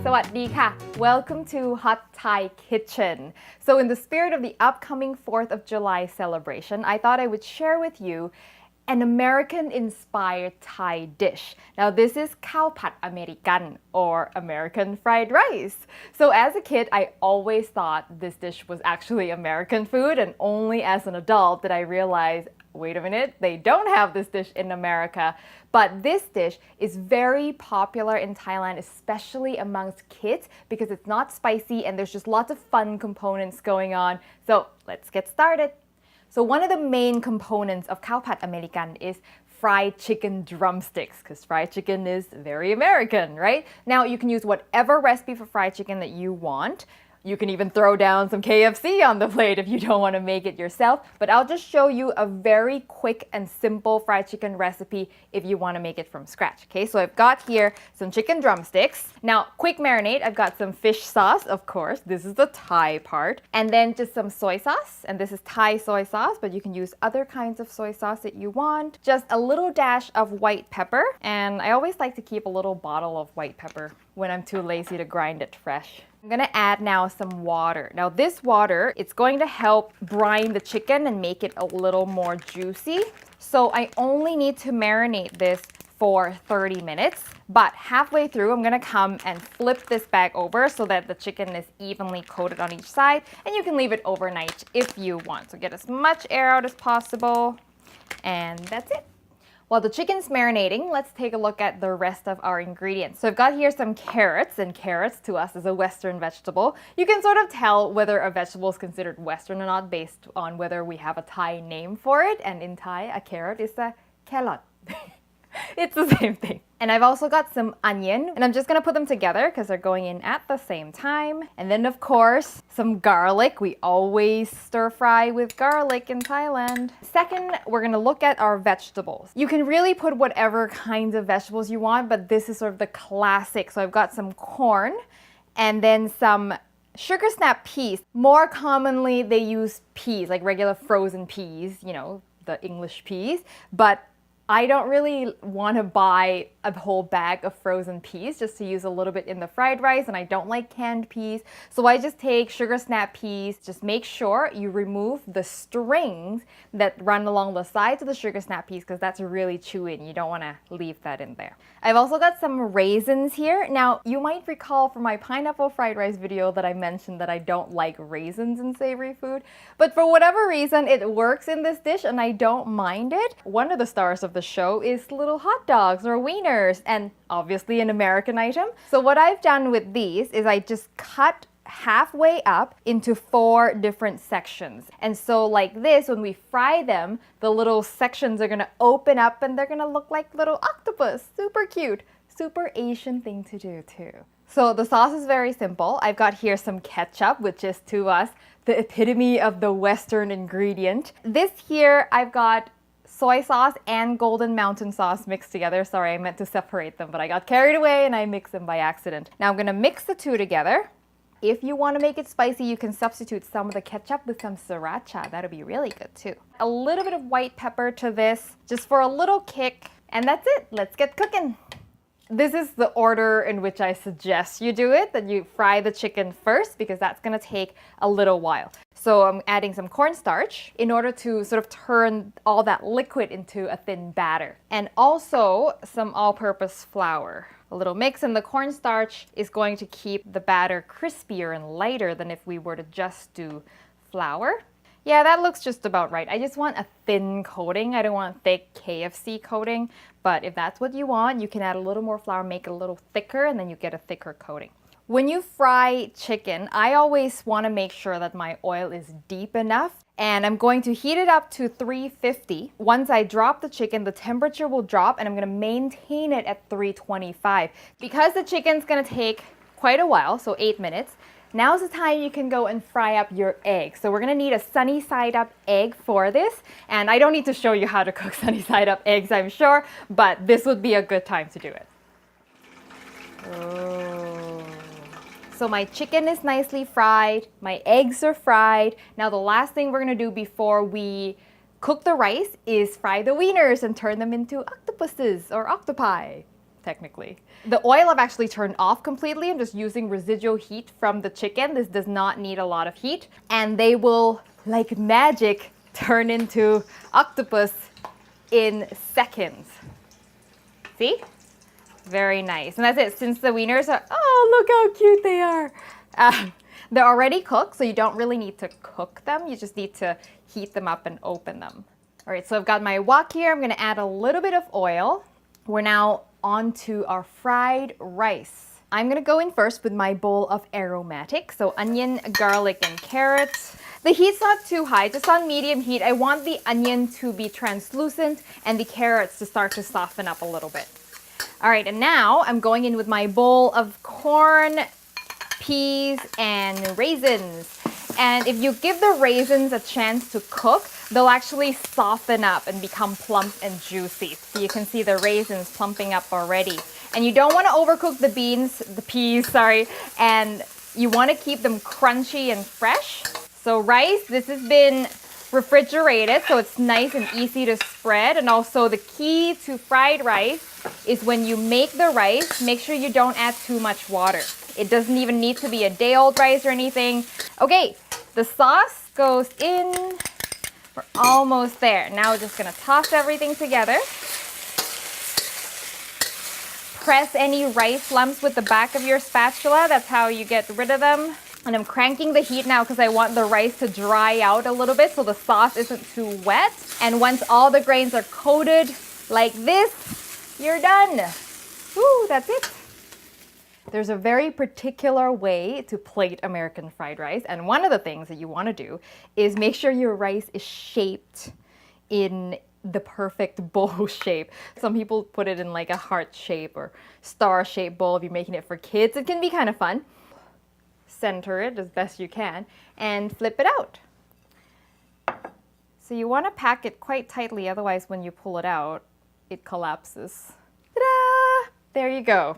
สวัสดีค่ะ Welcome to Hot Thai Kitchen. So in the spirit of the upcoming 4th of July celebration, I thought I would share with you an American-inspired Thai dish. Now this is khao pad American or American fried rice. So as a kid, I always thought this dish was actually American food, and only as an adult did I realize, wait a minute, they don't have this dish in America. But this dish is very popular in Thailand, especially amongst kids, because it's not spicy and there's just lots of fun components going on. So let's get started. So one of the main components of khao pad American is fried chicken drumsticks, because fried chicken is very American, right? Now you can use whatever recipe for fried chicken that you want. You can even throw down some KFC on the plate if you don't want to make it yourself, but I'll just show you a very quick and simple fried chicken recipe if you want to make it from scratch. Okay, so I've got here some chicken drumsticks. Now, quick marinade, I've got some fish sauce, of course. This is the Thai part. And then just some soy sauce, and this is Thai soy sauce, but you can use other kinds of soy sauce that you want. Just a little dash of white pepper, and I always like to keep a little bottle of white pepper when I'm too lazy to grind it fresh. I'm gonna add now some water. Now this water, it's going to help brine the chicken and make it a little more juicy. So I only need to marinate this for 30 minutes, but halfway through I'm gonna come and flip this bag over so that the chicken is evenly coated on each side, and you can leave it overnight if you want. So get as much air out as possible, and that's it. While the chicken's marinating, let's take a look at the rest of our ingredients. So I've got here some carrots, and carrots to us is a Western vegetable. You can sort of tell whether a vegetable is considered Western or not based on whether we have a Thai name for it, and in Thai, a carrot is a carrot. It's the same thing. And I've also got some onion, and I'm just gonna put them together because they're going in at the same time. And then of course, some garlic. We always stir fry with garlic in Thailand. Second, we're gonna look at our vegetables. You can really put whatever kinds of vegetables you want, but this is sort of the classic. So I've got some corn, and then some sugar snap peas. More commonly, they use peas, like regular frozen peas, you know, the English peas, but I don't really want to buy a whole bag of frozen peas just to use a little bit in the fried rice, and I don't like canned peas. So I just take sugar snap peas. Just make sure you remove the strings that run along the sides of the sugar snap peas because that's really chewy and you don't want to leave that in there. I've also got some raisins here. Now, you might recall from my pineapple fried rice video that I mentioned that I don't like raisins in savory food, but for whatever reason, it works in this dish and I don't mind it. One of the stars of the show is little hot dogs or wieners, and obviously an American item. So what I've done with these is I just cut halfway up into 4 different sections. And so like this, when we fry them, the little sections are gonna open up and they're gonna look like little octopus. Super cute. Super Asian thing to do too. So the sauce is very simple. I've got here some ketchup, which is to us the epitome of the Western ingredient. This here, I've got soy sauce and Golden Mountain sauce mixed together. Sorry, I meant to separate them, but I got carried away and I mixed them by accident. Now I'm gonna mix the two together. If you want to make it spicy, you can substitute some of the ketchup with some sriracha. That'll be really good too. A little bit of white pepper to this, just for a little kick. And that's it. Let's get cooking. This is the order in which I suggest you do it, that you fry the chicken first because that's gonna take a little while. So I'm adding some cornstarch in order to sort of turn all that liquid into a thin batter. And also some all-purpose flour. A little mix, and the cornstarch is going to keep the batter crispier and lighter than if we were to just do flour. Yeah, that looks just about right. I just want a thin coating. I don't want a thick KFC coating, but if that's what you want, you can add a little more flour, make it a little thicker, and then you get a thicker coating. When you fry chicken, I always want to make sure that my oil is deep enough, and I'm going to heat it up to 350. Once I drop the chicken, the temperature will drop, and I'm going to maintain it at 325. Because the chicken's going to take quite a while, so 8 minutes, now's the time you can go and fry up your eggs. So we're gonna need a sunny side up egg for this. And I don't need to show you how to cook sunny side up eggs, I'm sure, but this would be a good time to do it. Oh. So my chicken is nicely fried, my eggs are fried. Now the last thing we're gonna do before we cook the rice is fry the wieners and turn them into octopuses or octopi. technically. The oil I've actually turned off completely. I'm just using residual heat from the chicken. This does not need a lot of heat. And they will, like magic, turn into octopus in seconds. See? Very nice. And that's it. Since the wieners are, oh, look how cute they are. They're already cooked, so you don't really need to cook them. You just need to heat them up and open them. All right, so I've got my wok here. I'm gonna add a little bit of oil. We're now on to our fried rice. I'm gonna go in first with my bowl of aromatic. So onion, garlic, and carrots. The heat's not too high, just on medium heat. I want the onion to be translucent and the carrots to start to soften up a little bit. All right, and now I'm going in with my bowl of corn, peas, and raisins. And if you give the raisins a chance to cook, they'll actually soften up and become plump and juicy. So you can see the raisins plumping up already. And you don't want to overcook the peas, sorry, and you want to keep them crunchy and fresh. So rice, this has been refrigerated, so it's nice and easy to spread. And also the key to fried rice is when you make the rice, make sure you don't add too much water. It doesn't even need to be a day-old rice or anything. Okay, the sauce goes in. We're almost there. Now we're just gonna toss everything together. Press any rice lumps with the back of your spatula. That's how you get rid of them. And I'm cranking the heat now because I want the rice to dry out a little bit so the sauce isn't too wet. And once all the grains are coated like this, you're done. Woo, that's it. There's a very particular way to plate American fried rice. And one of the things that you want to do is make sure your rice is shaped in the perfect bowl shape. Some people put it in like a heart shape or star shaped bowl if you're making it for kids. It can be kind of fun. Center it as best you can and flip it out. So you want to pack it quite tightly, otherwise when you pull it out, it collapses. Ta-da! There you go.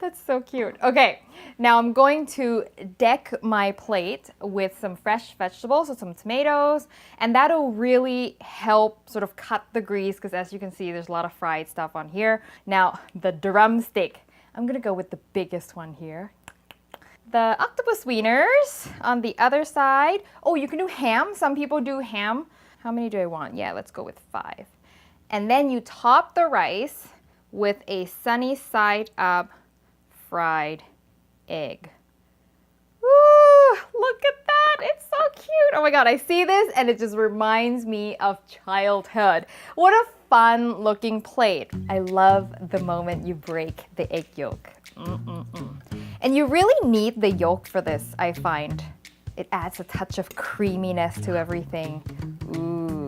That's so cute. Okay, now I'm going to deck my plate with some fresh vegetables, so some tomatoes, and that'll really help sort of cut the grease because as you can see, there's a lot of fried stuff on here. Now, the drumstick. I'm gonna go with the biggest one here. The octopus wieners on the other side. Oh, you can do ham. Some people do ham. How many do I want? Yeah, let's go with 5. And then you top the rice with a sunny side up fried egg. Ooh, look at that. It's so cute. Oh my God, I see this and it just reminds me of childhood. What a fun looking plate. I love the moment you break the egg yolk. And you really need the yolk for this, I find. It adds a touch of creaminess to everything. Ooh.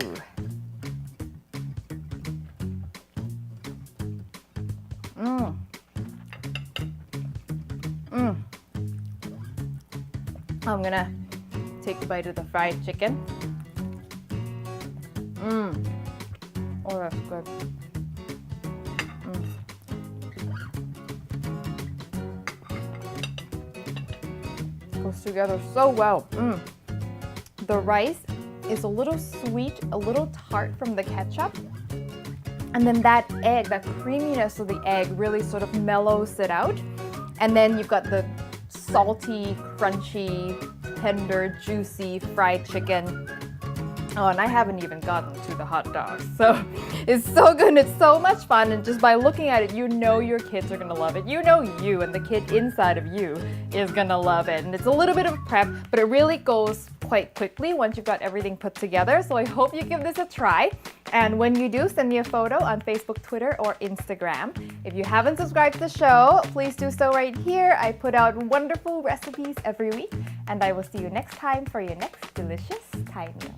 I'm gonna take a bite of the fried chicken. Oh, that's good. Goes together so well. The rice is a little sweet, a little tart from the ketchup. And then that egg, that creaminess of the egg really sort of mellows it out. And then you've got the salty, crunchy, tender, juicy fried chicken. Oh, and I haven't even gotten to the hot dogs. So it's so good and it's so much fun. And just by looking at it, you know your kids are gonna love it. You know you and the kid inside of you is gonna love it. And it's a little bit of prep, but it really goes quite quickly once you've got everything put together. So I hope you give this a try. And when you do, send me a photo on Facebook, Twitter, or Instagram. If you haven't subscribed to the show, please do so right here. I put out wonderful recipes every week. And I will see you next time for your next delicious Thai meal.